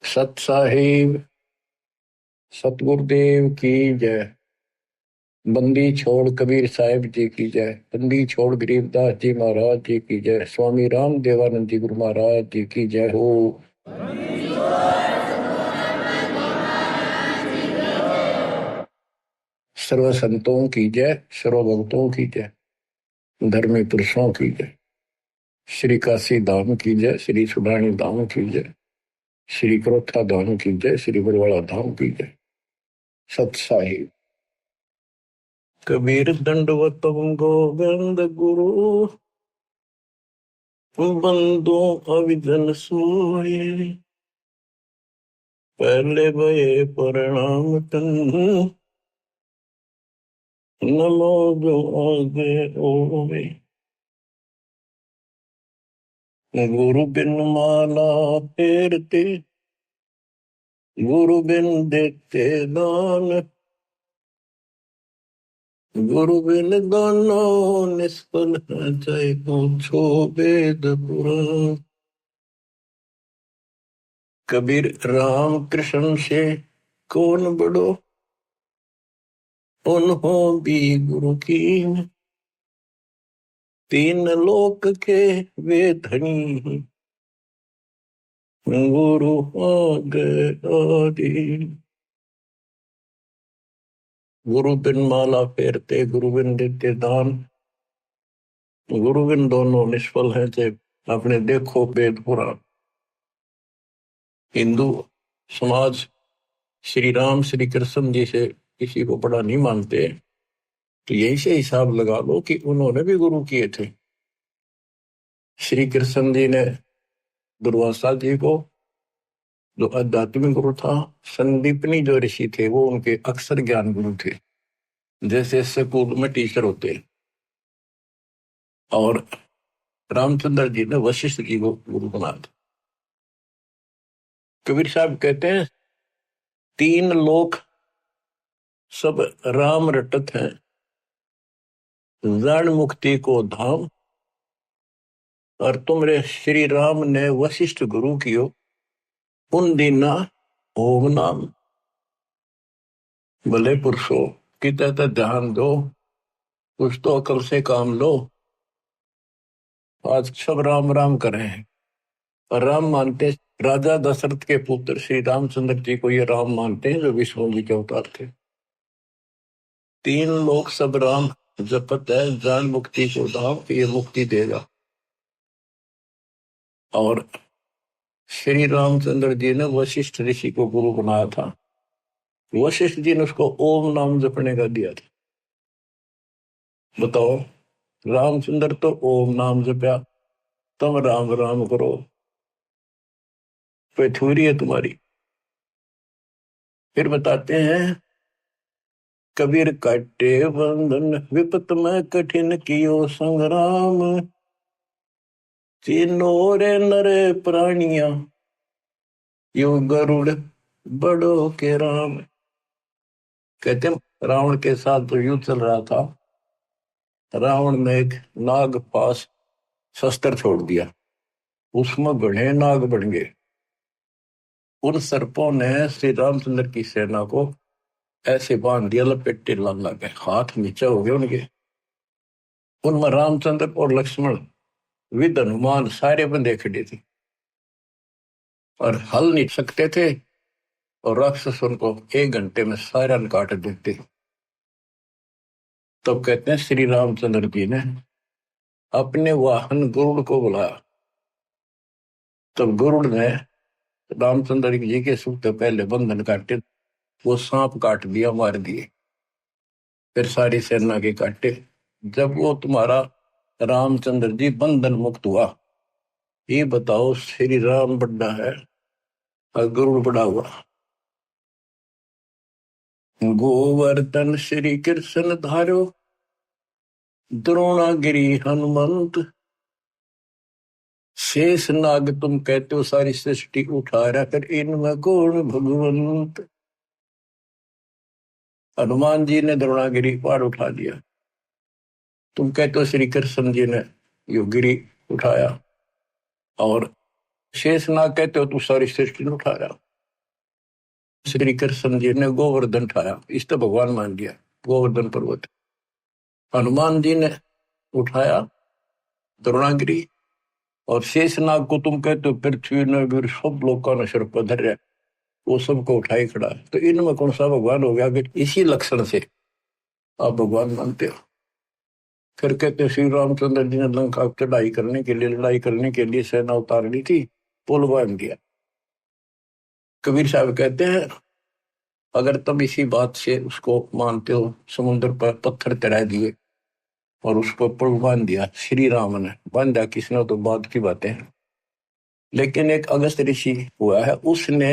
सत साहिब सतगुरुदेव की जय। बंदी छोड़ कबीर साहिब जी की जय। बंदी छोड़ गरीबदास जी महाराज जी की जय। स्वामी राम देवानंद जी गुरु महाराज जी की जय हो। सर्व संतों की जय, सर्व भक्तों की जय, धर्मी पुरुषों की जय। श्री काशी धाम की जय, श्री सुडानी धाम की जय, श्री क्रोथा धाम की जय, श्री बरवाड़ा धाम की जय। सत साहिब कबीर दंडवत गोविंद गुरु बंदो अविजन सोए। पहले भये प्रणाम तन नमो जो आगे ओवे। गुरु बिन माला फेरते, गुरु बिन देते दान, गुरु बिन दानो निष्फल है चाहे पूछो वेद पुराण। कबीर राम कृष्ण से कौन बड़ो, उन्हों भी गुरु की। तीन लोक के वे धनी, गुरु आगे आदि। गुरु बिन माला फेरते, गुरु बिन देते दान, गुरु बिन दोनों निष्फल है चाहे अपने देखो वेद पुराण। हिंदू समाज श्री राम श्री कृष्ण जी से किसी को बड़ा नहीं मानते, तो यही से हिसाब लगा लो कि उन्होंने भी गुरु किए थे। श्री कृष्ण जी ने दुर्वासा जी को, जो आध्यात्मिक गुरु था, संदीपनी जो ऋषि थे वो उनके अक्षर ज्ञान गुरु थे, जैसे स्कूल में टीचर होते। और रामचंद्र जी ने वशिष्ठ जी को गुरु बना दिया। कबीर साहब कहते हैं तीन लोक सब राम रटत हैं, जन मुक्ति को धाम। और तुमरे श्री राम ने वशिष्ठ गुरु कियो, उन दीना ओम नाम। भले पुरुषो किते तो ध्यान दो, कुछ तो अकल से काम लो। आज सब राम राम करे हैं और राम मानते, राजा दशरथ के पुत्र श्री रामचंद्र जी को ये राम मानते हैं जो विष्णु जी के अवतार थे। तीन लोग सब राम जपत है, जान मुक्ति को धाम, ये मुक्ति देगा। और श्री रामचंद्र जी ने वशिष्ठ ऋषि को गुरु बनाया था। वशिष्ठ जी ने उसको ओम नाम जपने का दिया था। बताओ, रामचंद्र तो ओम नाम जपया, तुम राम राम करो, पैथुरी है तुम्हारी। फिर बताते हैं कबीर काटे बंधन विपत में कठिन कियो संग्राम। तीनों रे नरे प्राणिया यो गरुड़ बड़ो के राम। कहते हैं रावण के साथ जो युद्ध चल रहा था, रावण ने एक नाग पास शस्त्र छोड़ दिया, उसमें बड़े नाग बन गए। उन सर्पों ने श्री रामचंद्र की सेना को ऐसे बांध दिया, लपेटे लाल लगे, हाथ नीचे हो गए उनके। उनमें रामचंद्र और लक्ष्मण विद हनुमान सारे बंदे खड़े थे और हल नहीं सकते थे, और राक्षस उनको 1 घंटे में सारा काट देते। तो कहते हैं श्री रामचंद्र जी ने अपने वाहन गरुड़ को बुलाया। तब गरुड़ ने रामचंद्र जी के सुख से पहले बंधन काटे, वो सांप काट दिया, मार दिए। फिर सारी सेना के काटे। जब वो तुम्हारा रामचंद्र जी बंधन मुक्त हुआ, ये बताओ श्री राम बड़ा है और गरुड़ बड़ा हुआ। गोवर्धन श्री कृष्ण धारो, द्रोणागिरी हनुमंत। शेष नाग तुम कहते हो सारी सृष्टि उठा रहा कर, इनमें कौन भगवंत। हनुमान जी ने द्रोणागिरी पहाड़ उठा दिया, तुम कहते हो श्री कृष्ण जी ने यो गिरी उठाया। और शेष नाग कहते हो तू सारी सृष्टि उठा रहा। श्री कृष्ण जी ने गोवर्धन उठाया, इस तो भगवान मान लिया गोवर्धन पर्वत। हनुमान जी ने उठाया द्रोणागिरी, और शेषनाग को तुम कहते हो पृथ्वी ने भी सब लोगों ने सिर पर धर, वो सबको उठाई खड़ा। तो इनमें कौन सा भगवान हो गया? इसी लक्षण से आप भगवान मानते हो। फिर कहते श्री रामचंद्र जी ने लंका चढ़ाई करने के लिए, लड़ाई करने के लिए सेना उतारनी थी, पुल बांध दिया। कबीर साहब कहते हैं अगर तुम इसी बात से उसको मानते हो, समुद्र पर पत्थर चढ़ा दिए और उसको पुल बांध दिया, श्री राम ने बांधा, किसने तो बाद की बातें हैं। लेकिन एक अगस्त ऋषि हुआ है, उसने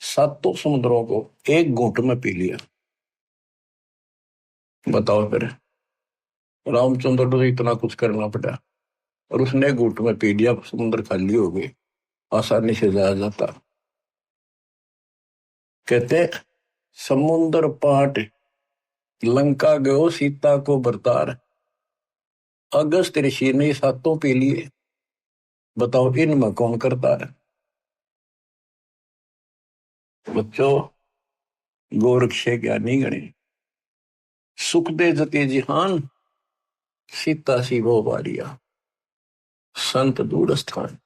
सातों समुद्रों को एक घूंट में पी लिया। बताओ फिर, रामचंद्र को इतना कुछ करना पड़ा और उसने घूंट में पी लिया, समुद्र खाली हो गई, आसानी से जाया जाता। कहते समुद्र पाट लंका गयो सीता को बरतार, अगस्त ऋषि ने सातों पी लिए, बताओ इनमें कौन करता है? बच्चों, गोरक्ष ज्ञानी गणे, सुख दे जते जिहान, सीता सी वो बारिया, संत दूर स्थान।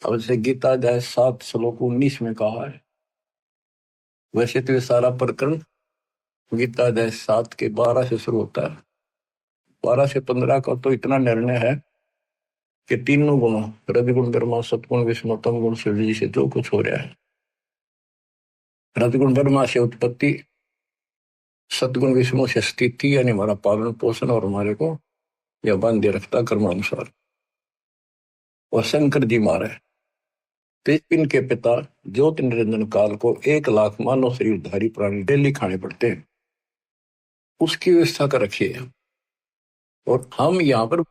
अब से गीता अध्याय 7 श्लोक 19 में कहा है। वैसे तो ये सारा प्रकरण गीता अध्याय 7 के 12 से शुरू होता है। 12 से 15 का तो इतना निर्णय है कि तीनों गुणों, रजगुण ब्रह्मा सतगुण विष्णु तम गुण शिव जी से जो कुछ हो रहा है, रजगुण ब्रह्मा से उत्पत्ति, सतगुण विष्णु से स्थिति, यानी हमारा पालन पोषण और हमारे को यह बांधे रखता कर्मानुसार, और शंकर जी मारे तो इनके पिता ज्योति निरंजन काल को 1 लाख मानव शरीरधारी प्राणी डेली खाने पड़ते हैं, उसकी व्यवस्था कर रखी है। और हम यहाँ पर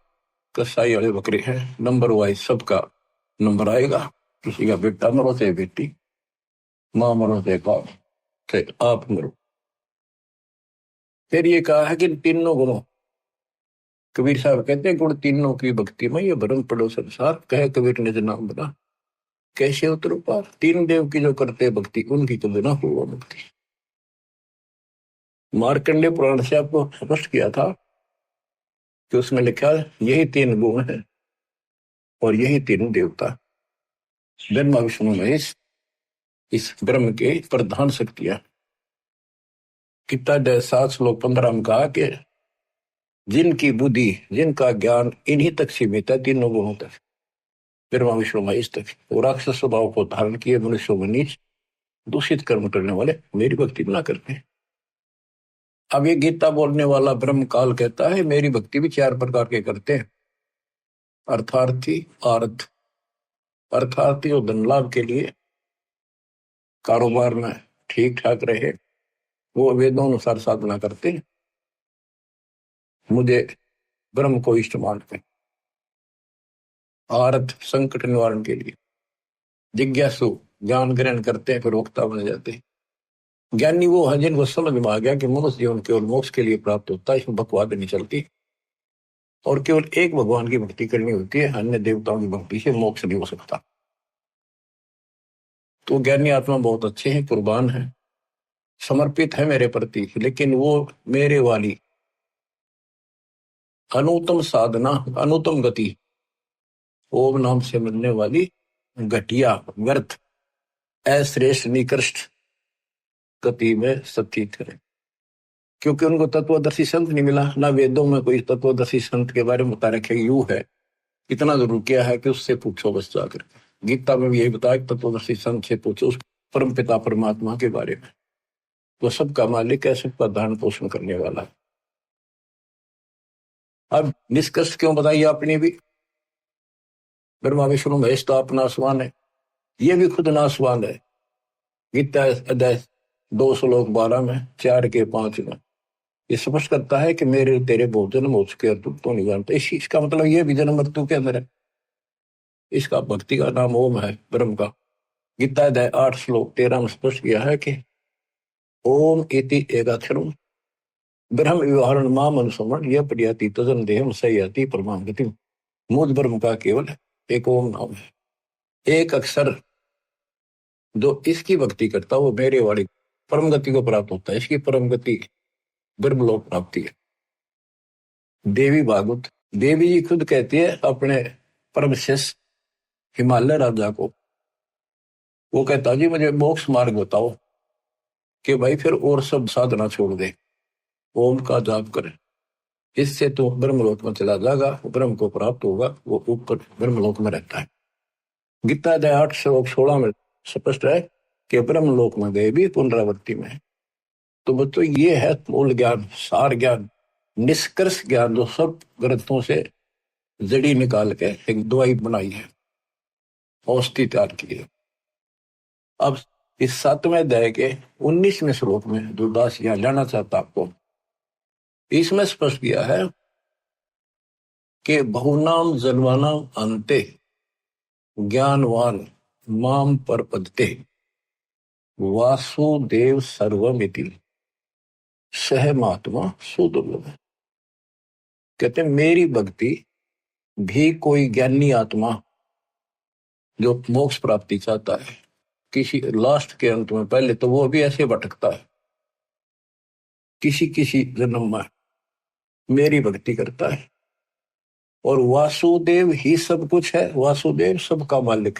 कसाई वाले बकरे हैं, नंबर वाइज सबका नंबर आएगा, किसी का बेटा मरो चाहे बेटी, माँ मरो चाहे बाप, चाहे आप मरो। फिर ये कहा है कि तीनों गुणों, कबीर साहब कहते हैं गुण तीनों की भक्ति में ये भरम पड़ो संसार, कहे कबीर ने नाम बना कैसे उतरो पार, तीन देव की जो करते भक्ति उनकी कभी ना हो मुक्ति। मार्कंडे पुराण से आपको स्पष्ट किया था कि उसमें लिखा यही 3 गुण है और यही तीनों देवता, ब्रह्मा विष्णु महेश, इस ब्रह्म के प्रधान शक्तियां। कितना 7 श्लोक 15 में कहा कि जिनकी बुद्धि, जिनका ज्ञान इन्हीं तक सीमित है, तीनों गुणों तक, ब्रह्मा विष्णु महेश तक, वो राक्षस स्वभाव को धारण किए मनुष्यों में नीच दूषित कर्म करने वाले मेरी भक्ति ना करते। अब ये गीता बोलने वाला ब्रह्म काल कहता है मेरी भक्ति भी 4 प्रकार के करते हैं। अर्थार्थी, आर्थ, अर्थार्थी और धन लाभ के लिए, कारोबार में ठीक ठाक रहे, वो वेदों अनुसार साधना करते हैं, मुझे ब्रह्म को इष्ट मानते हैं। आर्थ, संकट निवारण के लिए, जिज्ञासु, ज्ञान ग्रहण करते हैं फिर वक्ता बन जाते हैं। ज्ञानी वो है जिनको समझ में आ गया कि मनुष्य जीवन केवल मोक्ष के लिए प्राप्त होता है, इसमें बकवाद नहीं चलती, और केवल एक भगवान की भक्ति करनी होती है, अन्य देवताओं की भक्ति से मोक्ष नहीं हो सकता। तो ज्ञानी आत्मा बहुत अच्छे हैं, कुर्बान है, समर्पित है मेरे प्रति, लेकिन वो मेरे वाली अनुत्तम साधना, अनुत्तम गति, ओम नाम से मिलने वाली घटिया, व्यर्थ, अश्रेष्ठ, निकृष्ट गति में सतीत है, क्योंकि उनको तत्वदर्शी संत नहीं मिला। ना वेदों में कोई तत्वदर्शी संत के बारे में बता रखे यू है, इतना जरूर किया है कि उससे पूछो बस जाकर। गीता में भी यही बताया तत्वदर्शी संत से पूछो उस परम पिता परमात्मा के बारे में, वो सबका मालिक है, सबका धारण पोषण करने वाला। अब निष्कर्ष क्यों बताइए आपने भी, ब्रह्मा विष्णु महेश तो आप नासवान है, ये भी खुद नासवान है। गीता अध्याय 2 श्लोक 12 में, 4 के 5 में ये स्पष्ट करता है कि मेरे तेरे बहुत जन्म हो चुके और तुम तो नहीं जानते। इसका मतलब ये भी जन्म मृत्यु के अंदर है। इसका भक्ति का नाम ओम है, ब्रह्म का। गीता अध्याय 8 श्लोक 13 में स्पष्ट किया है कि ओम इति एकाक्षरम ब्रह्म व्यवहारण माम अनुसमण यह प्रयाति तजन देहम सयाति परमाम गति। मूल ब्रह्म का केवल एक ओम नाम है, एक अक्षर जो इसकी भक्ति करता वो मेरे वाली परम गति को प्राप्त होता है। इसकी परम गति ब्रह्मलोक प्राप्ति है। देवी भागवत, देवी जी खुद कहती है अपने परम शिष्य हिमालय राजा को, वो कहता जी मुझे मोक्ष मार्ग बताओ, कि भाई फिर और सब साधना छोड़ दे, ओम का जाप करे, इससे तो ब्रह्मलोक में चला जाएगा, ब्रह्म को प्राप्त होगा, वो ऊपर ब्रह्मलोक में रहता है। गीता अध्याय 8 श्लोक 16 में स्पष्ट है कि ब्रह्मलोक में गए भी पुनरावृत्ति में। तो बच्चों ये है मूल ज्ञान, सार ज्ञान, निष्कर्ष ज्ञान, जो सब ग्रंथों से जड़ी निकाल के एक दवाई बनाई है, औषधि तैयार की है। अब इस 7वें अध्याय के 19वें श्लोक में जो दास यहां लेना चाहता आपको, इसमें स्पष्ट किया है कि बहुनाम जन्मानाम अंते ज्ञानवान माम परपदते वासुदेव सर्वमिति सह महात्मा सुदुर्लभ। कहते मेरी भक्ति भी कोई ज्ञानी आत्मा जो मोक्ष प्राप्ति चाहता है किसी लास्ट के अंत में, पहले तो वो भी ऐसे भटकता है, किसी किसी जन्म में मेरी भक्ति करता है, और वासुदेव ही सब कुछ है, वासुदेव सबका मालिक,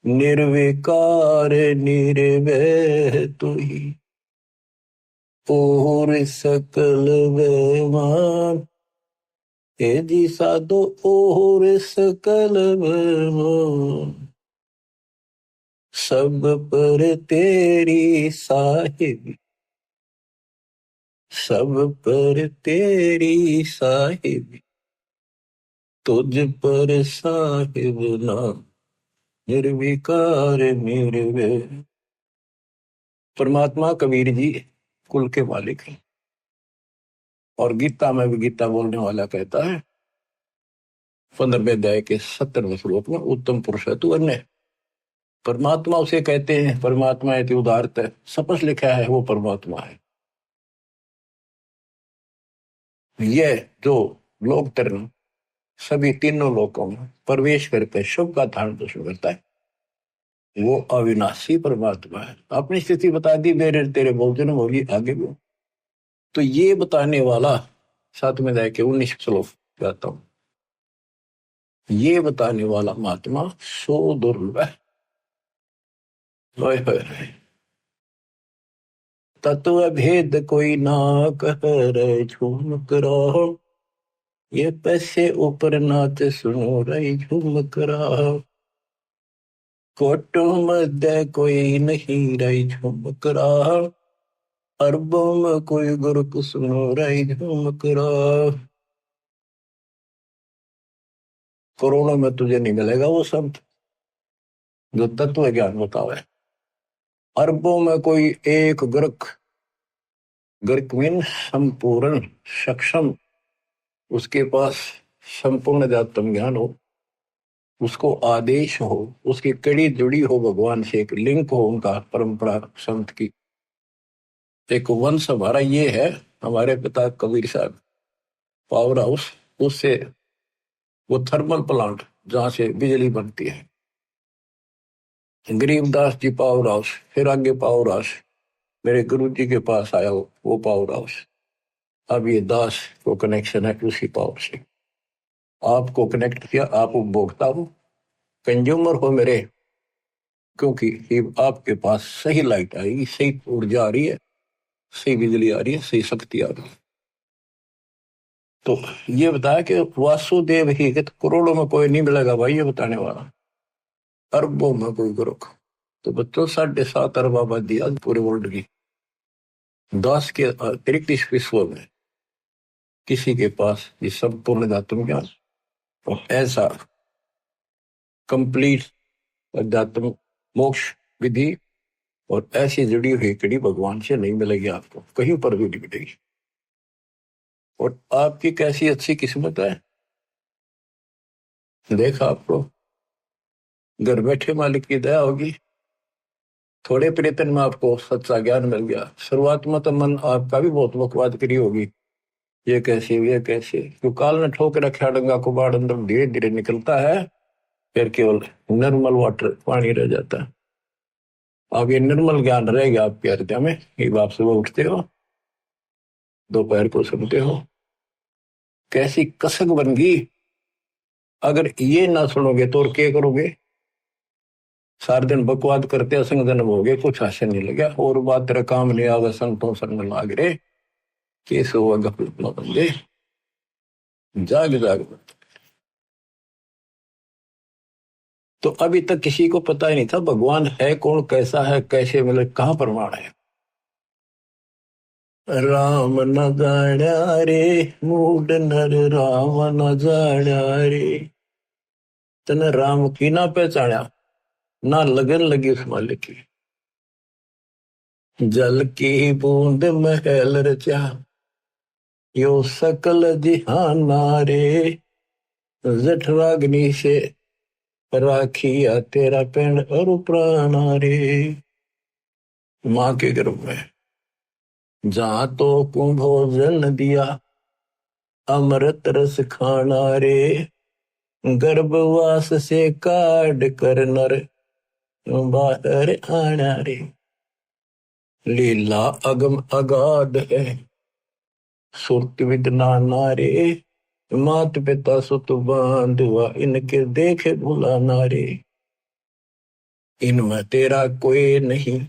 निर्विकार निर्वैर तू ही और सकल बेमान, हे जी साधो और सकल बेमान, सब पर तेरी साहिब, सब पर तेरी साहिब, तुझ पर साहिब नाम, निर्विकार निर्वैर। परमात्मा कबीर जी कुल के मालिक हैं, और गीता में भी गीता बोलने वाला कहता है 15वें अध्याय के 70वें श्लोक में, उत्तम पुरुष है तू अन्य। परमात्मा उसे कहते हैं, परमात्मा है उदारत है, स्पष्ट लिखा है वो परमात्मा है। यह जो लोक तरण सभी तीनों लोकों में प्रवेश करके शुभ का धारण पोषण करता है, वो अविनाशी परमात्मा है। अपनी स्थिति बता दी, मेरे तेरे बहुजन होगी आगे भी। तो ये बताने वाला 7वें अध्याय के 19 श्लोक कहता हूं, ये बताने वाला महात्मा सो दुर्लभ है। तत्व भेद कोई ना कह झूम करो, ये पैसे ऊपर नाच सुनो रही झूम करो, कोटों मध्य कोई नहीं रही झूम करो, अरबों में कोई गुरु सुनो रही झूम करो। करोड़ों में तुझे नहीं मिलेगा वो संत जो तत्व ज्ञान बतावे। अरबों में कोई एक गर्क, गर्क मीन संपूर्ण सक्षम, उसके पास संपूर्ण अध्यात्म ज्ञान हो, उसको आदेश हो, उसकी कड़ी जुड़ी हो भगवान से, एक लिंक हो उनका परंपरा संत की। एक वंश हमारा ये है, हमारे पिता कबीर साहब पावर हाउस, उससे वो थर्मल प्लांट जहां से बिजली बनती है, गरीबदास जी पावर हाउस, फिर आगे पावर हाउस मेरे गुरु जी के पास आया वो पावर हाउस। अब ये दास को कनेक्शन है उसी पावर से, आपको कनेक्ट किया, आप उपभोक्ता हो, कंज्यूमर हो मेरे, क्योंकि आपके पास सही लाइट आएगी, सही ऊर्जा आ रही है, सही बिजली आ रही है, सही शक्ति आ रही है। तो ये बताया कि वासुदेव ही, कि करोड़ों में कोई नहीं मिलेगा भाई, ये बताने वाला अरबों में कोई गुरु। तो बच्चों 7.5 अरब आबादी आज पूरे वर्ल्ड की, 10 के अतिरिक्त इस विश्व में किसी के पास ये संपूर्ण अध्यात्म ज्ञान और ऐसा कंप्लीट अध्यात्म मोक्ष विधि और ऐसी जुड़ी हुई कड़ी भगवान से नहीं मिलेगी, आपको कहीं पर भी नहीं मिलेगी। और आपकी कैसी अच्छी किस्मत है, देखा आपको घर बैठे मालिक की दया होगी, थोड़े प्रयत्न में आपको सच्चा ज्ञान मिल गया। शुरुआत में तो मन आपका भी बहुत बकवाद करी होगी, ये कैसे ये कैसे, क्यों काल ने ठोक रखा डंगा को बाढ़ अंदर धीरे धीरे निकलता है, फिर केवल निर्मल वाटर पानी रह जाता है। अब ये निर्मल ज्ञान रहेगा आपके हृदय में, ये आप सुबह उठते हो, दोपहर को सुनते हो, कैसी कसक बन गई। अगर ये ना सुनोगे तो और क्या करोगे? सारे दिन बकवाद करते असंग जन्म हो गए, कुछ हासिल नहीं लगा, और बात तेरा काम नहीं आगे, संतों संग लाग रे, केस हुआ गफलत न बंदे, जाग जाग। तो अभी तक किसी को पता ही नहीं था भगवान है कौन, कैसा है, कैसे, मतलब कहाँ प्रमाण है। राम न जाण्या रे, मूड नर राम न जाण्या रे। तने राम की ना पहचाना, ना लगन लगी उस मालिक की। जल की बूंद महल रचा, यो सकल जिहाना रे। जठराग्नि से राखिया तेरा पेड़ और प्राणा रे। माँ के गर्भ में जहां तो कुंभोजन दिया, अमृत रस खाना रे। गर्भवास से काट कर नर बाहर आना रे। लीला अगम अगाध है, सुरत विद नाना रे। मात पिता सुत बांधुआ, इनके देखे भुलाना रे। इनमें तेरा कोई नहीं,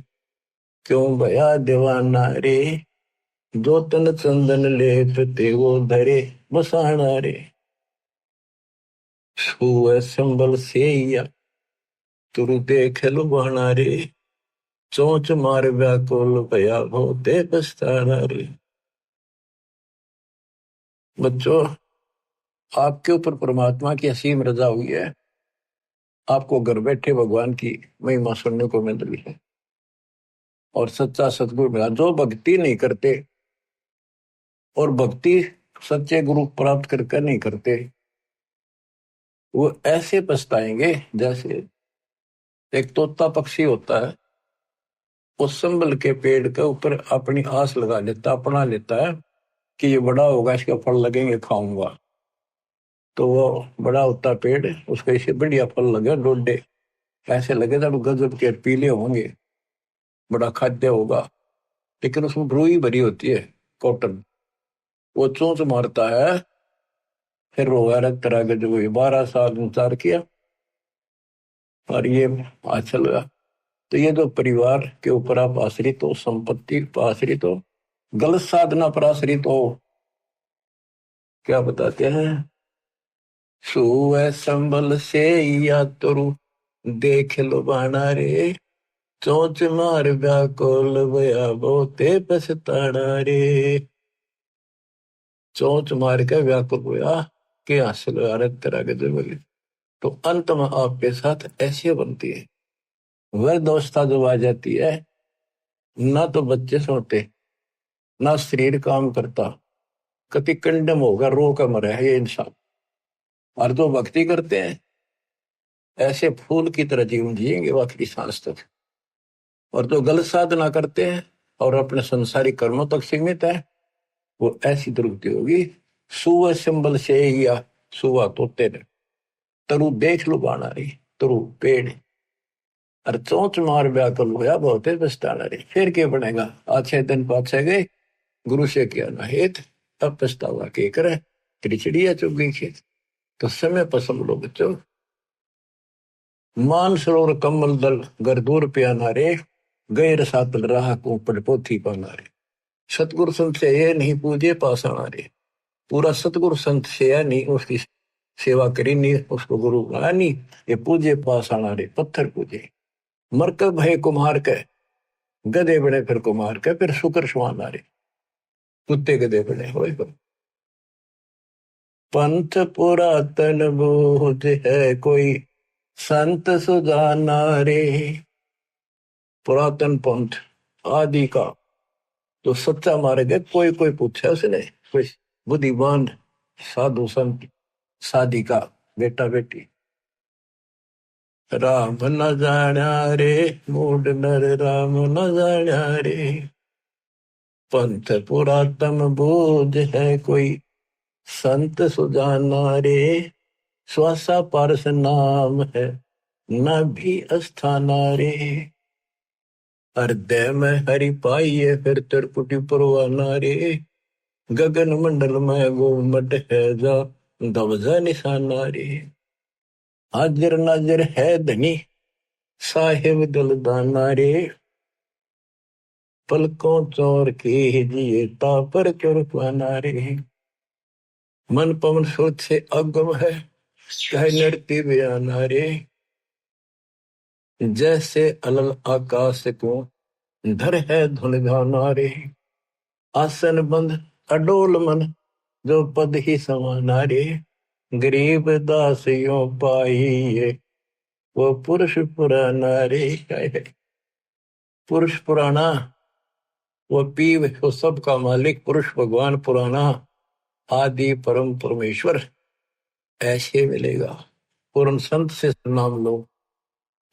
क्यों भया दीवाना रे। जो तन चंदन लेप ते वो धरे बसाना रे। छुए संबल से या तुरु देख लुभाना रे। चोंच मार व्याकुल भया होते पछताना रे। बच्चों, आपके ऊपर परमात्मा की असीम रजा हुई है, आपको घर बैठे भगवान की महिमा सुनने को मिल रही है। और सच्चा सतगुरु मिला। जो भक्ति नहीं करते, और भक्ति सच्चे गुरु प्राप्त करके नहीं करते, वो ऐसे पछताएंगे जैसे एक तोता पक्षी होता है, वो संबल के पेड़ के ऊपर अपनी आस लगा लेता, अपना लेता है कि ये बड़ा होगा, इसके फल लगेंगे, खाऊंगा। तो वो बड़ा होता पेड़, उसको इसे बढ़िया फल लगे, डोडे ऐसे लगे जब गजब के पीले होंगे, बड़ा खाद्य होगा। लेकिन उसमें रुई भरी होती है, कॉटन। वो चोंच मारता है, फिर वो हैरत तरह के जो 12 साल इंतजार किया, और ये अच्छा लगा। तो ये जो परिवार के ऊपर आप आश्रित हो, संपत्ति पर आश्रित हो, गलत साधना पर आश्रित हो, क्या बताते हैं? सुअ संबल से या तुरु देख लो बाना रे। चोंच मार व्याकुल भया बहुते पछताना रे। चोंच मार के व्याकुल हुआ कि हासिल भारत तरह के जब, तो अंत में आपके साथ ऐसे बनती है। वह दोस्ता जब आ जाती है, ना तो बच्चे सोते, ना शरीर काम करता, कति कंडम होगा, रो का मरे है ये इंसान। और जो भक्ति करते हैं, ऐसे फूल की तरह जीवन जिएंगे आखिरी सांस तक। और जो गलत साधना करते हैं और अपने संसारिक कर्मों तक सीमित है, वो ऐसी दुर्गति होगी। सुअ संबल से या सुआ तोते ने, तरु देख लो बाना रही, तरु पेड़, और चोंच मार व्याकुल होया बहुते पछताना रे। फिर क्या बनेगा? अच्छे दिन पाछे गए, गुरु से किया ना हेत, अब पछतावा के करे, तेरी चिड़िया चुग गई खेत। तो समय पसंद लो बच्चों। मान सरोवर कमल दल गर दूर प्याना रे। गए रसातल राह को पड़ पोथी पाना रे। सतगुरु संत से ये नहीं पूजे पास आना रे। पूरा सतगुरु संत से या नहीं उसकी सेवा करी नहीं, उसको गुरु बनाया नहीं, ये पूजे पास आना रे, पत्थर पूजे। मरकब भय कुम्हार के, गधे बड़े फिर कुम्हार के, फिर शुक्र सुहाना रे। कुत्ते गधे बड़े हो। पंथ पुरातन बोध है कोई, संत सुजाना रे। पुरातन पंथ आदि का तो सच्चा मार्ग है, कोई कोई पूछा उसने, कोई बुद्धिमान साधु संत साधिका बेटा बेटी। राम न जाण्या रे, मूड नर राम न जाण्या रे। पंथ पुरातन बोध है कोई, संत सुजाना रे। श्वासा पारस नाम है न भी अस्थाना रे। हृदय में हरि पाइये फिर त्रिपुटी परवाना रे। गगन मंडल में गोमट है जा दबजा निशाना रे। हाजिर नाजिर है धनी साहिब दलदाना रे। पलकों चोर के जिए तापर चोर पाना रे। मन पवन स्रोत से अगम है कह नृत्य बयाना रे। जैसे अलल आकाश को धर है धुन गाना रे। आसन बंद अडोल मन जो पद ही समाना रे। गरीब दास यो पाइये वो पुरुष पुराना रे। पुरुष पुराना वो पीव वो सबका मालिक पुरुष भगवान पुराना आदि परम परमेश्वर ऐसे मिलेगा। पूर्ण संत से नाम लो।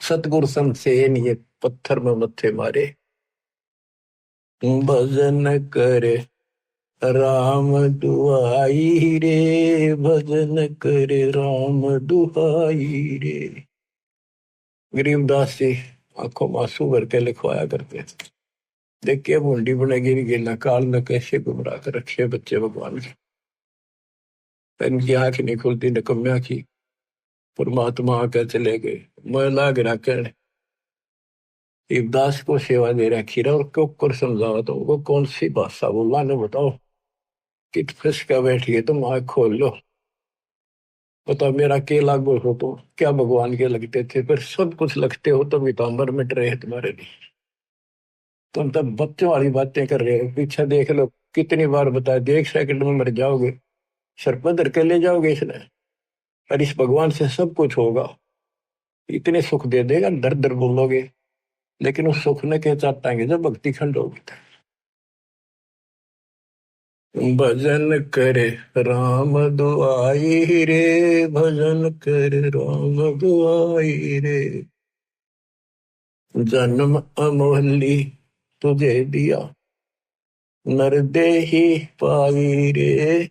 सतगुरु संत से नहीं पत्थर में मत्थे मारे। भजन करे राम दुआई रे। भजन करे राम दुआई रे। गरीबदास जी आंखों में आंसू भर के लिखवाया करते थे। देखिए मुंडी बनेगी गिरना काल न कैसे गुमराह कर रखे बच्चे भगवान के। इनकी आंख नहीं खुलती निकम्या की। परमात्मा आकर चले गए। मैं लाग रखा इबदास को सेवा दे रखी रहा और क्यों कर समझावा तो वो कौन सी भाषा बोला ने बताओ। कित फंस का बैठिए तुम आँख खोल लो। बताओ मेरा के लागू हो तो क्या भगवान के लगते थे फिर सब कुछ लगते हो तो वितांबर मिट रहे तुम्हारे लिए। तुम तब बच्चों वाली बातें कर रहे हो। पीछे देख लो कितनी बार बताया देख सेकंड में मर जाओगे। सर पर धर के ले जाओगे इसने। और इस भगवान से सब कुछ होगा। इतने सुख दे देगा दर दर बोलोगे। लेकिन उस सुख ने क्या चाहताएंगे जब भक्ति खंड होगी। भजन करे राम दुआई रे। भजन करे राम दुआई रे। जन्म अमोहली तुझे दिया नर देही पाई रे।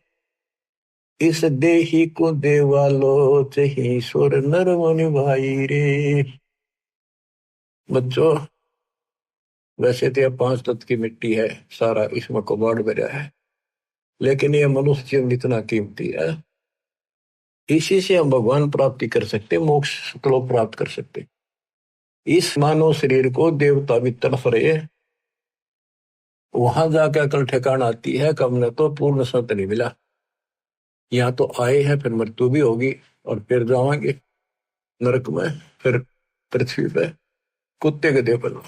इस देही को देवालो चही सुर नर मुनि भाई रे। बच्चों वैसे तो यह 5 तत्व की मिट्टी है सारा इसमें कबाड़ भरा है। लेकिन यह मनुष्य जीवन इतना कीमती है। इसी से हम भगवान प्राप्ति कर सकते मोक्ष सुखलोक प्राप्त कर सकते। इस मानव शरीर को देवता भी तरफ रहे वहां जाकर अकल ठिकाना आती है कब न तो पूर्ण सत्य नहीं मिला। यहाँ तो आए हैं फिर मृत्यु भी होगी और फिर जाएंगे नरक में फिर पृथ्वी पे कुत्ते गधे पर।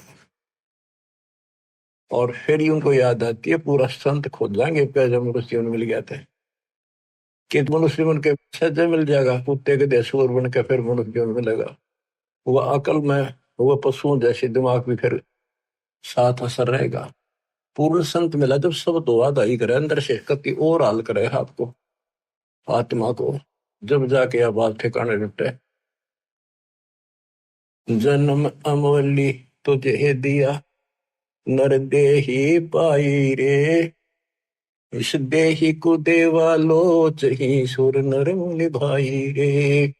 और फिर ही उनको याद आती है पूरा संत खोज जाएंगे जब मनुष्य जीवन मिल गया था कि मनुष्य जीवन के सज्जा मिल जाएगा। कुत्ते गधे सुअर बन के फिर मनुष्य जीवन मिलेगा। वह अकल में वह पशुओं जैसे दिमाग भी फिर साथ असर रहेगा। पूर्ण संत मिला जब सब दुआ दाई करे अंदर से कति और हाल करे आपको आत्मा को जब जाके यह बात ठिकाने निपटे। जन्म अमोली तुझे दिया नर देही पाई रे। इस देही को देवा लोच ही सुर नर मुनि भाई रे।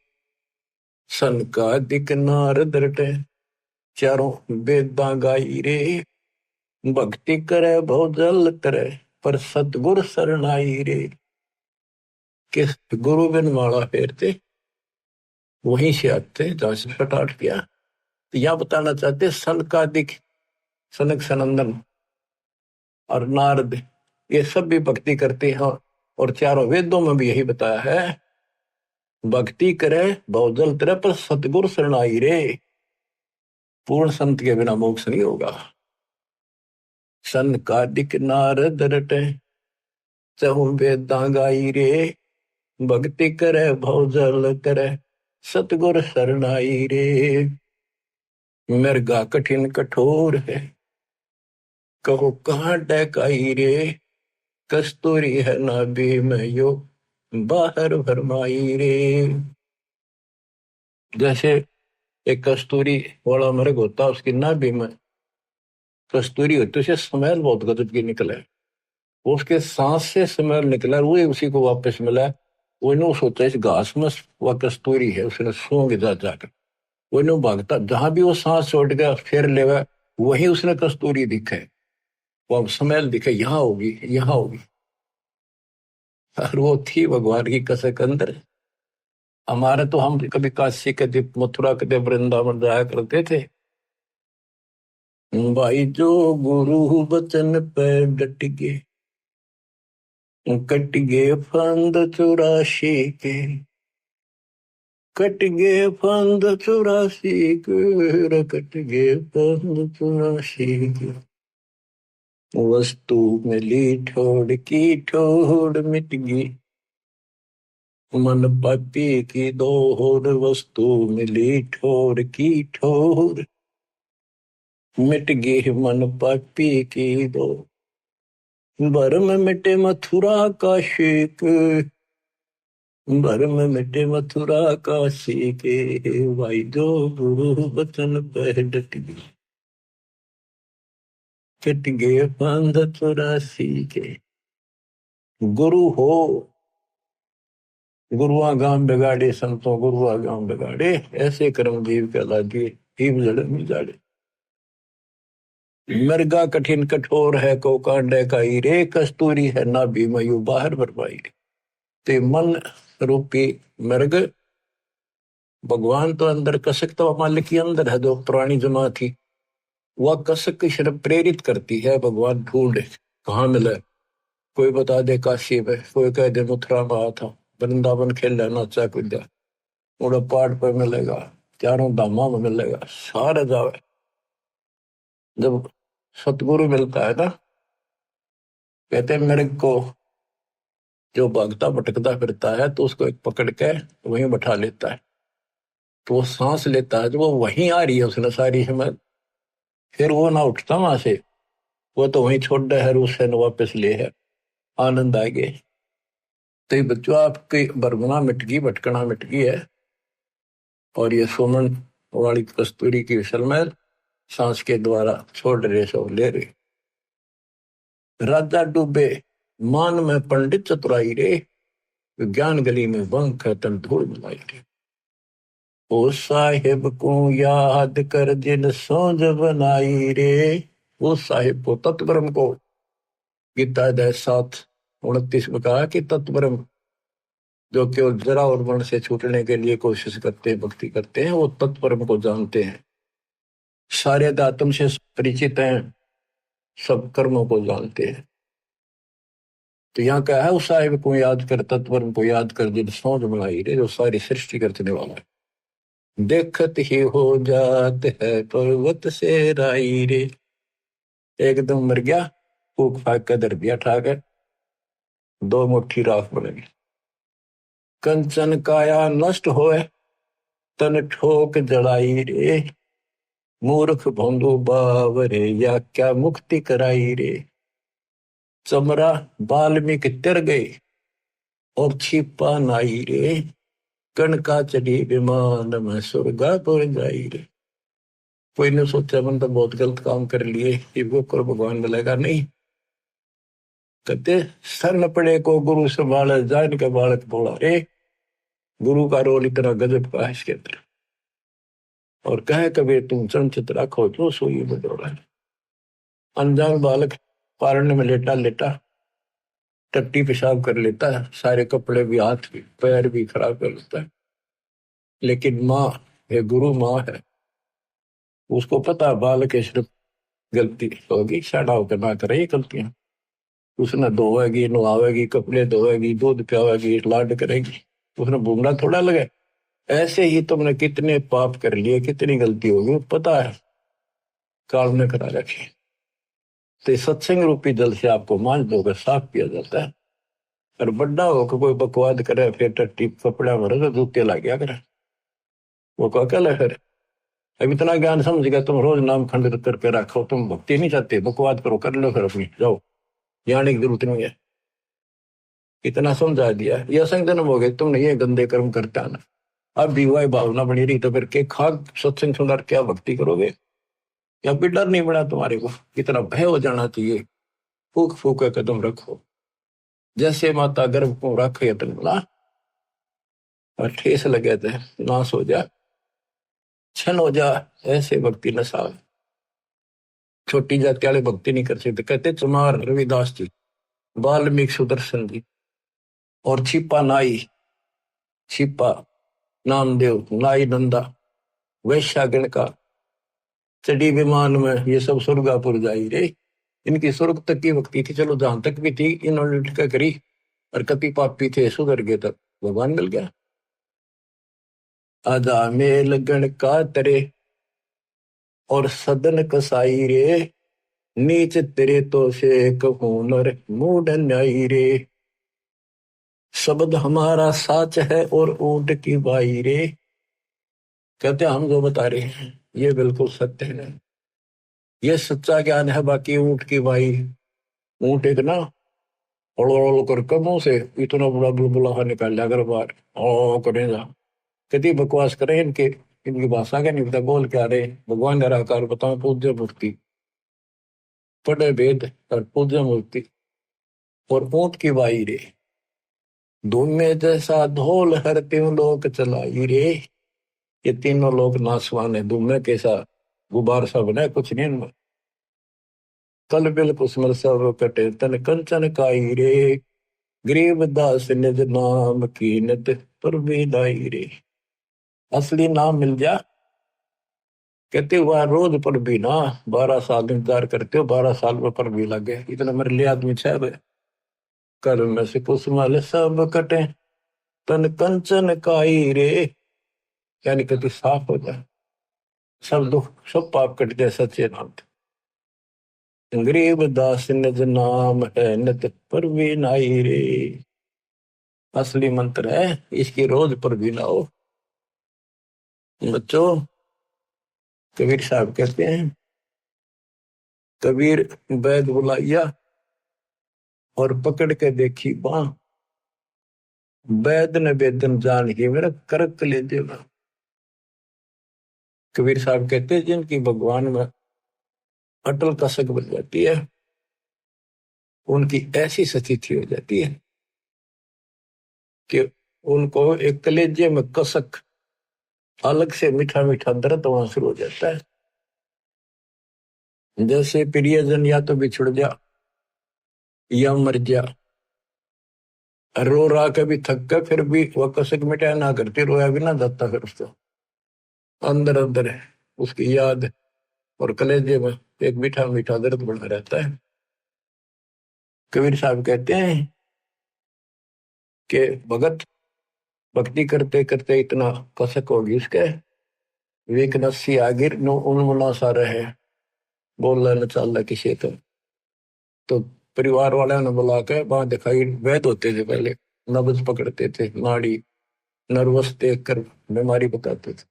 सन का दिक नार दरटे चारों वेदा गाई रे। भक्ति करे बहुत जल करे पर सतगुर शरणाई रे। किस गुरु बिन माला फेरते वहीं से आते जहां से स्टार्ट किया। तो यह बताना चाहते सन का दिक सनक सनंदन और नारद ये सब भी भक्ति करते हैं। और चारों वेदों में भी यही बताया है भक्ति करे बहुत जल करे पर सतगुर शरणाई रे। पूर्ण संत के बिना मोक्ष नहीं होगा। सन का दिक नारद रटे चहु वेदा गाई रे। भक्ति करे भव जल करे सतगुर शरणाई रे। मृगा कठिन कठोर है कहो कहाँ डकाई रे। कस्तूरी है नाभि में यो बाहर भरमाई रे। जैसे एक कस्तूरी वाला मृग होता उसकी नाभि में कस्तूरी होती उसे स्मेल बहुत गजब की निकले। वो उसके सांस से स्मेल निकला वो उसी को वापस मिला वो सोचा इस घास में वह कस्तूरी है, उसने सूंघ जा जाकर वो भागता, जहां भी वो सांस छोड़ गया फिर लेगा, वही उसने कस्तूरी दिखे, वो स्मेल दिखे, यहाँ होगी यहाँ होगी। और वो थी भगवान की कसक अंदर। हमारे तो हम कभी काशी के दे, मथुरा के दे, वृंदावन जाया करते थे भाई, जो गुरु बचन पे डट गए, कट गए फंद 84 के, कट गए फंद 84 के, कट गए फंद 84 के। वस्तु मिली ठोड़ की ठोड़ मिट गई, मन पापी की दोहर, वस्तु मिली ठोर की ठोर मिट गई, मन पापी की दो। भरम मिटे मथुरा का शेक, भरम मिटे मथुरा का शेक, भाई जो गुरु बचन पे डट गई, कट गए फंद 84 के। गुरु हो गुरुआ गांव बिगाड़े, संतों गुरुआ गांव बिगाड़े, ऐसे कर्म जीव कहला दिए, जीव जड़ में जाड़े। मृगा कठिन कठोर है, को कांडे का रे, कस्तूरी है ना भी मयू बाहर भरपाई। ते मन रूपी मृग, भगवान तो अंदर, कसक तो मालिक के अंदर है, जो पुरानी जमा थी, वह कसक की शर्म प्रेरित करती है, भगवान ढूंढे कहाँ मिले। कोई बता दे काशी में, कोई कह दे मथुरा में आया था, वृंदावन खेला नाचा कूदा, उड़ा पहाड़ पर मिलेगा, चारों धामा में मिलेगा, सारे जावे। जब सतगुरु मिलता है ना, कहते मेरे को जो भागता भटकता फिरता है, तो उसको एक पकड़ के वहीं बैठा लेता है, तो वो सांस लेता है, जो वो वहीं आ रही है उसने सारी हिम्मत, फिर वो ना उठता वहां से, वो तो वहीं छोड़ दे है, उससे न वापस ले है, आनंद आ गए। तो ये बच्चों, आपकी बरगुना मिट गई, भटकना मिट गई है, और ये सुमन वाली कस्तूरी की विसल में सांस के द्वारा छोड़ रहे, सो ले रहे। राजा डूबे मान में पंडित चतुराई रे, ज्ञान गली में बंक है तन धूल मिलाई रे। ओ साहिब को याद कर जिन सोज बनाई रे, वो साहिब को, तत्वरम को, गीता अध्याय 7:29 में कहा कि तत्वरम, जो केवल जरा और वर्ण से छूटने के लिए कोशिश करते हैं, भक्ति करते हैं, वो तत्वरम को जानते हैं, सारे आत्म से परिचित हैं, सब कर्मों को जानते हैं। तो यहाँ क्या है, उस साहिब को याद कर, तत्वरम को याद कर, जिन सोच बनाई रे, जो सारी सृष्टि करने वाला है। देखत ही हो जात है पर्वत से राई रे, एकदम मर गया, फूक फाक कर दर दिया ठाकर, 2 मुट्ठी राख बनेगी। कंचन काया नष्ट होए, तन ठोक जड़ाई रे, मूर्ख भोंदू बावरे, या क्या मुक्ति कराई रे। चमरा बाल्मीकि तिर गए, और छिपा नाई रे, कणका चढ़ी विमान में स्वर्गापुर जाई रे। कोई ने सोचा मन तो बहुत गलत काम कर लिए, ये वो कर भगवान मिलेगा नहीं। कहते सर न पड़े को गुरु संभाले, जान के बालक बोला रे, गुरु का रोल इतना गजब का है इसके अंदर। और कहे कबीर तुम संचित रखो जो सोई बदौड़ा। अनजान बालक पारने में लेटा लेटा टट्टी पेशाब कर लेता है, सारे कपड़े भी, हाथ भी, पैर भी खराब कर लेता है, लेकिन माँ है, गुरु माँ है, उसको पता है बालक है, सिर्फ गलती होगी, साड़ा होकर ना करे ये गलतियां। उसने धोएगी, नहावेगी, कपड़े धोएगी, दूध पियावेगी, लाड करेगी, उसने भूंगड़ा थोड़ा लगे। ऐसे ही तुमने कितने पाप कर लिए, कितनी गलती होगी, पता है, काल ने करा रखी। तो सत्संग रूपी जल से आपको मान दोगे, साफ किया जाता है। और बड़ा होकर कोई बकवाद करे, फिर टट्टी कपड़ा मरे तो जूते ला गया करे, वो को अकेला फिर। अब इतना ज्ञान समझ गया, तुम रोज नाम खंडित करके रखो, तुम भक्ति नहीं चाहते, बकवाद करो, कर लो फिर अपनी, जाओ, जाने की जरूरत नहीं है, इतना समझा दिया। ये असंग जन्म हो गए, तुमने ये गंदे कर्म करते आना, अब भी वही भावना बनी रही, तो फिर के खाक सत्संग सुनकर क्या भक्ति करोगे? या भी डर नहीं बना तुम्हारे को? इतना भय हो जाना चाहिए, फूक फूक कदम रखो, जैसे माता गर्भ को रखे तन बोला, और ठेस लगे थे नाश हो जा छन हो जा, ऐसे भक्ति नशा। छोटी जाति वाले भक्ति नहीं कर सकते। कहते चुनार रविदास जी, वाल्मीकि सुदर्शन जी, और छिपा नाई, छिपा नामदेव, नाई नंदा, वैश्यागण का, चढ़ी विमान में, ये सब स्वर्गापुर जाई रे। इनकी स्वर्ग तक की भक्ति थी, चलो जहां तक भी थी इन्होंने क्या करी। और कति पापी थे सुधर गए तक भगवान मिल गया। आजा मेल गण का तरे और सदन कसाई रे, नीच तेरे तो से कहूं नर मूड न्यायी रे। शब्द हमारा साच है और ऊंट की बाई रे। कहते हम जो बता रहे हैं ये बिल्कुल सत्य है, ये सच्चा ज्ञान है। बाकी ऊंट की बाई, ऊंट एक ना ओलो कर कमों से इतना बड़ा बुलबुला निकाल लिया अगर बार ओ करेगा। कितनी बकवास करें इनके, इनकी भाषा का नहीं पता बोल क्या रहे। भगवान निराकार बताओ, पूज्य मूर्ति, पढ़े वेद और पूज्य मूर्ति और ऊंट की बाई रे। धूम में जैसा ढोल हर तीन लोग चलाई रे। ये तीनों लोग नासवान है, धूम में कैसा गुबार सा बना कुछ नहीं इनमें। कल बिल कुसमल सब कटे तन कंचन काई रे, गरीब दास निज नाम कीनत पर भी लाई रे। असली नाम मिल जा, कहते हुआ रोज पर भी ना, 12 साल इंतजार करते हो, 12 साल में पर भी लगे, इतना मेरे लिए आदमी छह। कर में से कुसमल सब कटे तन कंचन काई रे, यानी कि तू साफ हो जाए, सब दुख सब पाप कट जाए सच्चे नाम से। गरीब दास निज नाम है नित पर भी नाई रे। असली मंत्र है, इसकी रोज पर भी ना हो। बच्चों, कबीर साहब कहते हैं, कबीर वैद बुलाइया और पकड़ के देखी बां, वैद ने वेदन जान के मेरा करक ले देगा। कबीर साहब कहते हैं जिनकी भगवान में अटल कसक बन जाती है, उनकी ऐसी स्थिति हो जाती है कि उनको एक कलेजे में कसक, अलग से मीठा मीठा दर्द वहां शुरू हो जाता है। जैसे प्रियजन या तो बिछुड़ जा या मर जा, रो रहा कभी थक कर फिर भी वह कसक मिटाया ना करती, रोया भी ना जाता, फिर उसको अंदर अंदर है उसकी याद और कलेजे में एक मीठा मीठा दर्द बना रहता है। कबीर साहब कहते हैं कि भगत भक्ति करते करते इतना कसक होगी उसके, वीकनेस सी आगिर नो उन्मुना सा रहे, बोल न चाल किसी तो परिवार वाले ने बुला के वहां दिखाई, वैद होते थे पहले, नब्ज पकड़ते थे, नाड़ी नर्वस देख कर बीमारी बताते थे।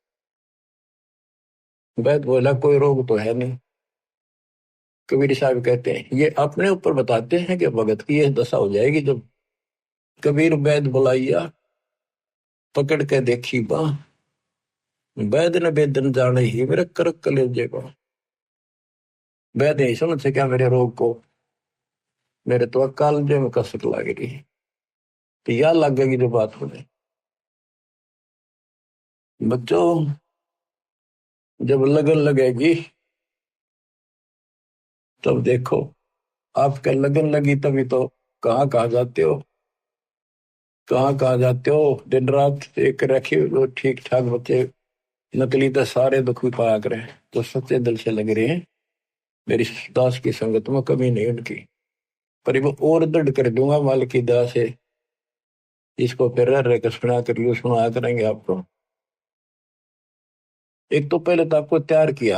वैद बोला कोई रोग तो है नहीं। कबीर साहब कहते हैं ये अपने ऊपर बताते हैं कि भगत की यह दशा हो जाएगी जब कबीर वैद बुलाइया पकड़ के देखी बा, वैद ने वेदन जाने ही मेरे करक कलेजे को। वैद नहीं समझ सका मेरे रोग को, मेरे तो कालजे में कसक लग रही है, तो यह लगेगी जो बात होने। बच्चों, जब लगन लगेगी तब देखो, आपका लगन लगी तभी तो कहाँ कहाँ जाते हो, कहाँ कहाँ जाते हो। दिन रात एक रखे वो ठीक ठाक बच्चे, नकली तो सारे दुख भी पाया करें, तो सच्चे दिल से लग रहे हैं मेरी दास की संगत में कमी नहीं उनकी। पर वो और दृढ़ कर दूंगा माल की दास से, इसको फिर रह कर सुना कर यू सुना करेंगे आपको। एक तो पहले तो आपको तैयार किया,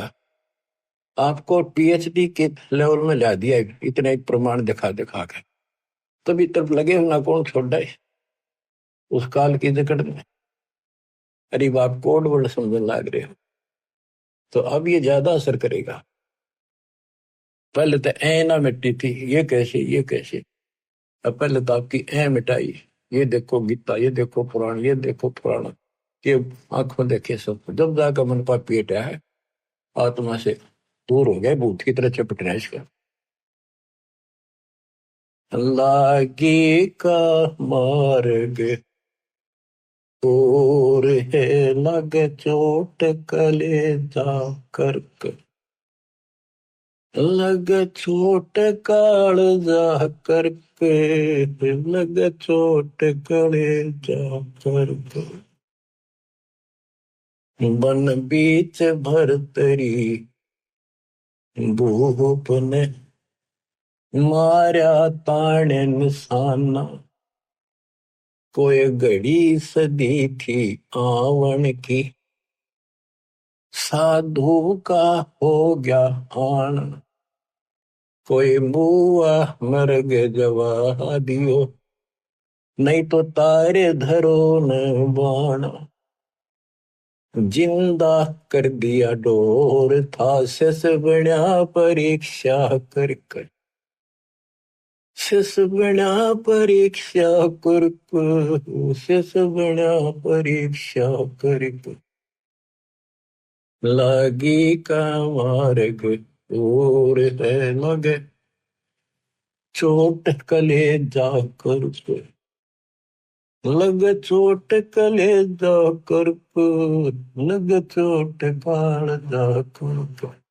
आपको पीएचडी के लेवल में ला दिया, इतने एक प्रमाण दिखा दिखा के, तभी तब लगे ना कौन छोड़ जाए उस काल की जकड़ में। अरे आप कोड वर्ड समझने लग रहे हो तो अब ये ज्यादा असर करेगा। पहले तो ए ना मिट्टी थी, ये कैसे ये कैसे। अब पहले तो आपकी ए मिटाई, ये देखो गीता, ये देखो पुराण, ये देखो पुराण, ये आंखों देखे सब, जब जाकर मन पाप पेटा है, आत्मा से दूर हो गए, भूत की तरह चपट रहे इसका। लागी का मार्ग और है लगे चोट कलेजा करके, लगे चोट कालजा करके, लगे चोट कलेजा करके। बन बीच भरतरी भूप ने मारा ताने निशाना, कोई घड़ी सदी थी आवन की, साधु का हो गया आन। कोई बुआ मर गए जवा दियो, नहीं तो तारे धरो न बाण। जिंदा कर दिया डोर था शेष बना परीक्षा कर कर, शेष बना परीक्षा कर कर, शेष बना परीक्षा कर कर। लागी का मार्ग और है लगे चोट कलेजा कर कर, लगे चोट कलेजा कर कर, लगे चोट कालजा कर कर।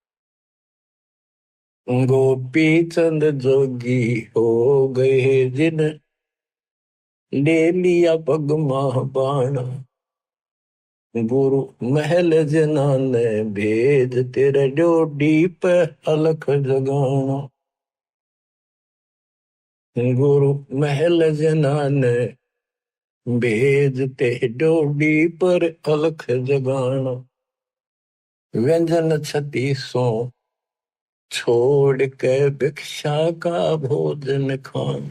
गोपी चंद जोगी हो गए जिन ले लिया पगमा बाणा, गुरु महल जनाने भेद तेरे डोडी पे अलख जगाना। गुरु महल जनाने भेद ते डोडी पर अलख जगाना। व्यंजन छत्तीसों छोड़ के भिक्षा का भोजन खान,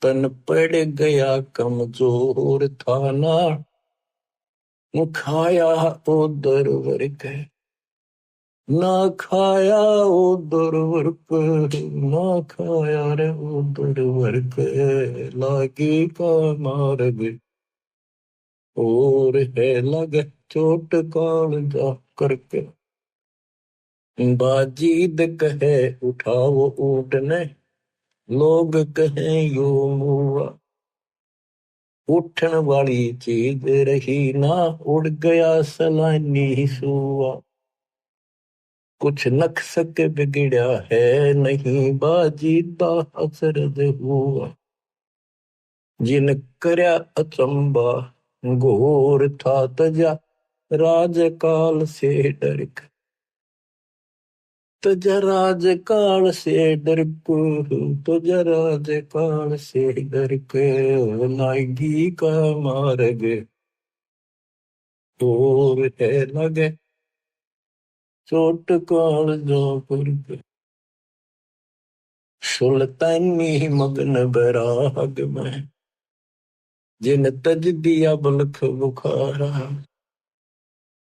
तन पड़ गया कमजोर था ना, खाया उदर वर्ग, ना खाया उदर वर्ग, ना खाया रे उदर वर्ग। लागी का मार्ग और है लगे चोट काल जा करके। बाजीद कहे उठाओ ऊँटने, लोग कहें यो मुआ, उठन वाली चीज रही ना, उड़ गया सलानी सुआ। कुछ नक्सक बिगड़ा है नहीं, बाजीदा अचरज हुआ। जिन करया अचंबा घोर था तजा, राजकाल से डर के, तजा राजकाल से डर को, तजा राजकाल से डर के। लागी का मार्ग और है लगे चोट काल जो पर। सुल्तानी मगन बैराग में, जिन तज दिया बलख बुखारा।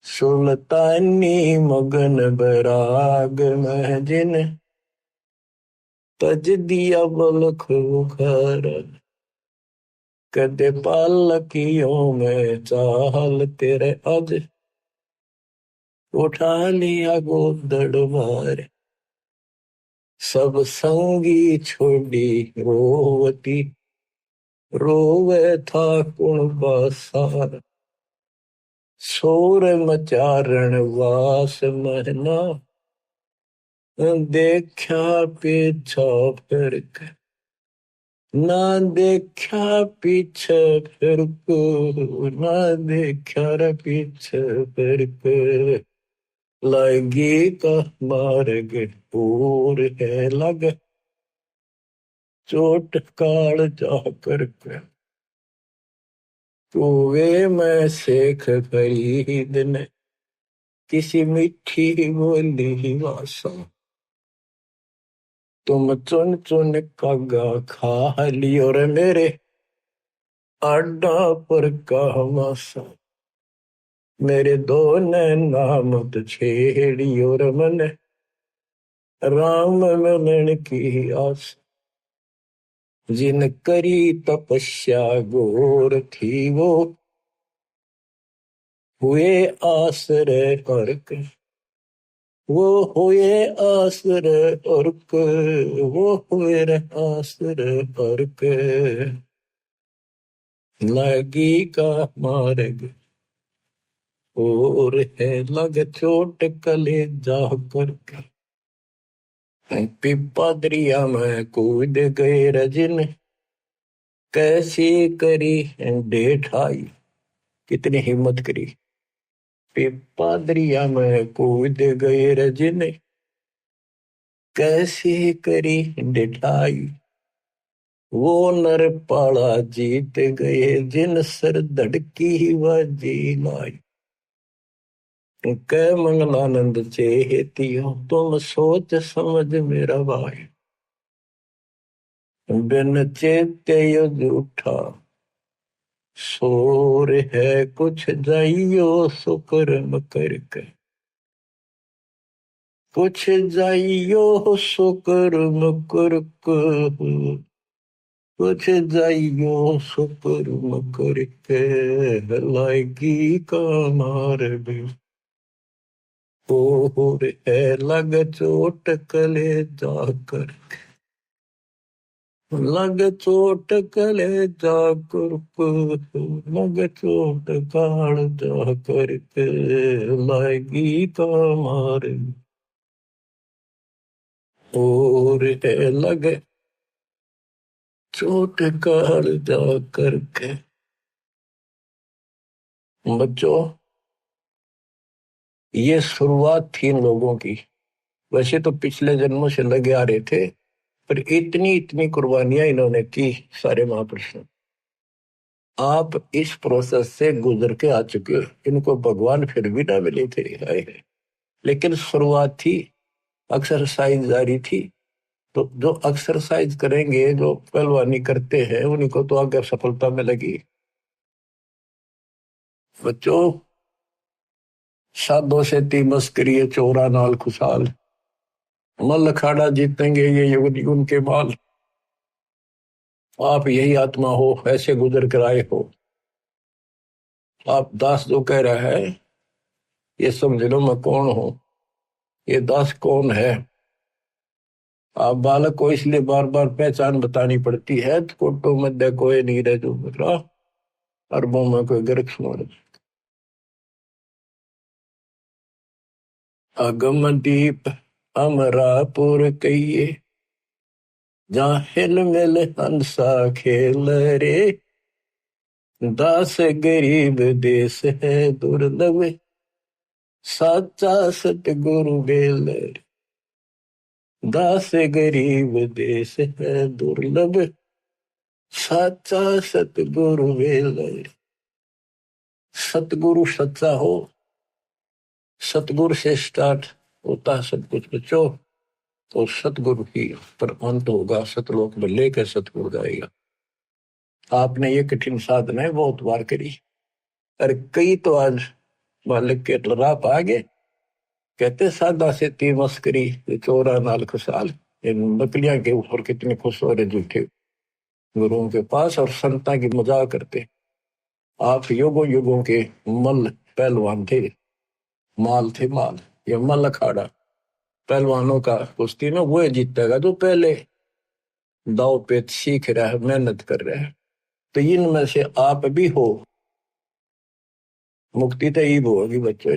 सुल्तानी मगन बैराग में, जिन तज दिया बलख बुखारा। कदे पालकियों में चाल तेरे अज, उठा लिया गोदड़ मारे। सब संगी छोड़ी रोवती, रोवे था कुणबा सार। शोर मचारण वास महना, देखा पीछा फिर के, ना देखा पीछे फिर को, ना देखा रे पीछे फिर के। लगी का मार्ग और है लगे चोट काल जा करके। कुएं में शेख फरीद ने किसी मीठी बोली वासा, तुम चुन चुन कागा खा लियो रे मेरे आडा पर का मासा। मेरे दो नैना मत छेड़ियो रे मन, राम मिलन की आस। जिन करी तपस्या घोर थी वो, हुए आश्रय अर्क, वो हुए आश्रय अर्क, वो हुए आश्रय अर्क। लगी का मार्ग और है लग चोट कले जा कर पिपा दरिया में कूद गए रजन कैसे करी डेठाई। कितनी हिम्मत करी। पिपा दरिया में कूद गए रजन कैसे करी डेठाई। वो नर पाला जीत गए जिन सर धड़की बाजी लाई। कै मंगलानंद चेतियो तुम सोच समझ मेरा भाई। बिन चेते झूठा शोर है कुछ जाइयो सुकर्म करके। कुछ जाइयो सुकर्म करके। कुछ जाइयो सुकर्म करके लाएगी का मार्ग और है लग चोट कले जाकर। लग चोट कले जाकर लग चोट काल जाकर के लाएगी का मार्ग और है लग चोट काल जाकर के। बच्चों, ये शुरुआत थी इन लोगों की। वैसे तो पिछले जन्मों से लगे आ रहे थे, पर इतनी इतनी कुर्बानियां इन्होंने की सारे महापुरुषों। आप इस प्रोसेस से गुजर के आ चुके हो। इनको भगवान फिर भी ना मिले थे हाय। लेकिन शुरुआत थी, एक्सरसाइज जारी थी। तो जो एक्सरसाइज करेंगे, जो पहलवानी करते हैं, उन्हीं को तो आगे सफलता मिलेगी। बच्चों, साधो से ती मस्करी चोरा नाल खुशहाल। मल अखाड़ा जीतेंगे ये युग युग के बाल। आप यही आत्मा हो, ऐसे गुजर कर आए हो। आप दास जो कह रहा है, ये समझ लो मैं कौन हूं। ये दास कौन है। आप बालक को इसलिए बार बार पहचान बतानी पड़ती है। कोटो मध्य कोई नहीं रह जो मेरा अरबों में कोई गर्क सुन। अगम दीप अमरापुर कहिए जहाँ हिल मिल हंसा खेल रे। दास गरीब देश है दुर्लभ साचा सतगुरु बेल रे। दास गरीब देश है दुर्लभ साचा सतगुरु बेल रे। सतगुरु सच्चा हो, सतगुरु से स्टार्ट होता है सब कुछ बच्चों। तो सतगुरु ही पर अंत होगा। सतलोक में लेकर सतगुरु जाएगा। आपने ये कठिन साधनाएं बहुत बार करी, और कई तो आज मालिक के राह आ गए। कहते सादा से ती मस्करी चोरा नाल खुशहाल। इन बकलियां के ऊपर कितने खुश हो रहे झूठे गुरुओं के पास और संता की मजाक करते। आप युगों युगों के मल पहलवान थे। माल थे माल। ये मल अखाड़ा पहलवानों का कुश्ती में वो जीतेगा जो पहले दाव पेच सीख रहा है, मेहनत कर रहा है। तो इनमें से आप भी हो। मुक्ति तो ईब होगी बच्चों।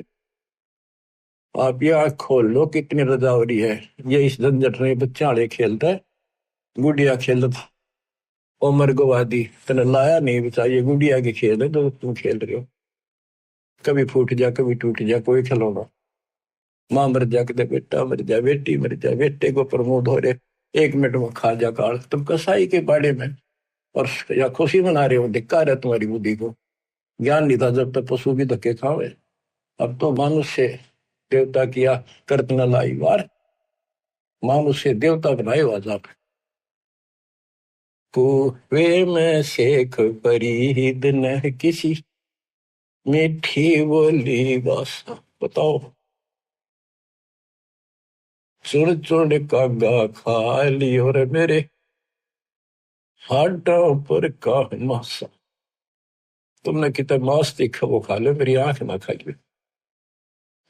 आप ये आंख खोल लो कितनी रजा हो रही है। ये इस झंझट में बच्चा आड़े खेलता है, गुड़िया खेलता उमर गवादी तने लाया नहीं बचा। ये गुड़िया के खेल है जो तुम खेल रहे हो। कभी फूट जा कभी टूट जा कोई खिलौना। माँ मर जा के बेटा मर जा, बेटी मर जा, बेटे को प्रमोद हो रहे 1 मिनट में खा जा काल। तुम कसाई के बाड़े में और या खुशी मना रहे हो। धिक्कार है तुम्हारी बुद्धि को। ज्ञान नहीं था जब तक पशु भी धक्के खावे। अब तो मनुष्य देवता किया करत न लाई वार। मनुष्य देवता बनाए आज आप। कुएं में शेख फरीद न किसी मीठी बोली बासा। बताओ, चुन चुन कागा खा ली और मेरे हाडों पर का मासा। तुमने कितना मांस देखा वो खा लो, मेरी आंख ना खा लो।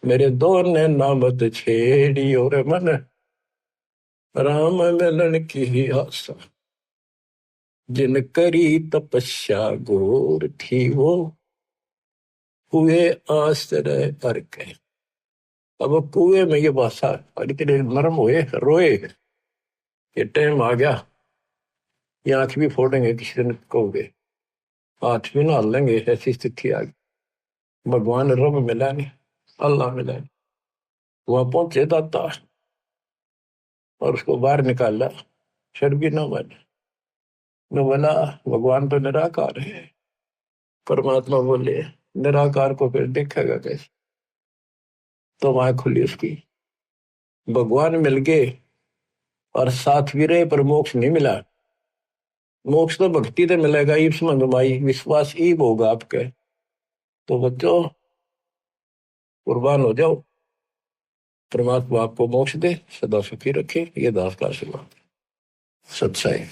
मेरे दो ने नामत छेड़ी और मन राम मिलन की आशा। जिन करी तपस्या घोर थी वो हुए आश्रय पर के। अब कुएं में ये भाषा इतने नरम हुए, रोए, ये टाइम आ गया, ये आंख भी फोड़ेंगे किसी दिन कहोगे, हाथ भी ना लेंगे, ऐसी स्थिति आ गई। भगवान रब मिला नहीं, अल्लाह मिला नहीं, वहां पहुंचे दाता और उसको बाहर निकाला, फिर भी न माने। न बोला भगवान तो निराकार है। परमात्मा बोले निराकार को फिर देखेगा कैसे? तो वहां खुली उसकी, भगवान मिल गए और साथ भी रहे, पर मोक्ष नहीं मिला। मोक्ष तो भक्ति से मिलेगा, ईब समझ भाई, विश्वास ईब होगा आपके। तो बच्चों कुर्बान हो जाओ, परमात्मा आपको मोक्ष दे, सदा सुखी रखे, ये दास का आशीर्वाद। सच्चाई।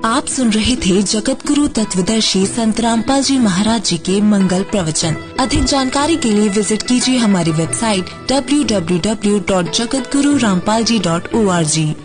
आप सुन रहे थे जगत गुरु तत्वदर्शी संत रामपाल जी महाराज जी के मंगल प्रवचन। अधिक जानकारी के लिए विजिट कीजिए हमारी वेबसाइट www.jagatgururampalji.org।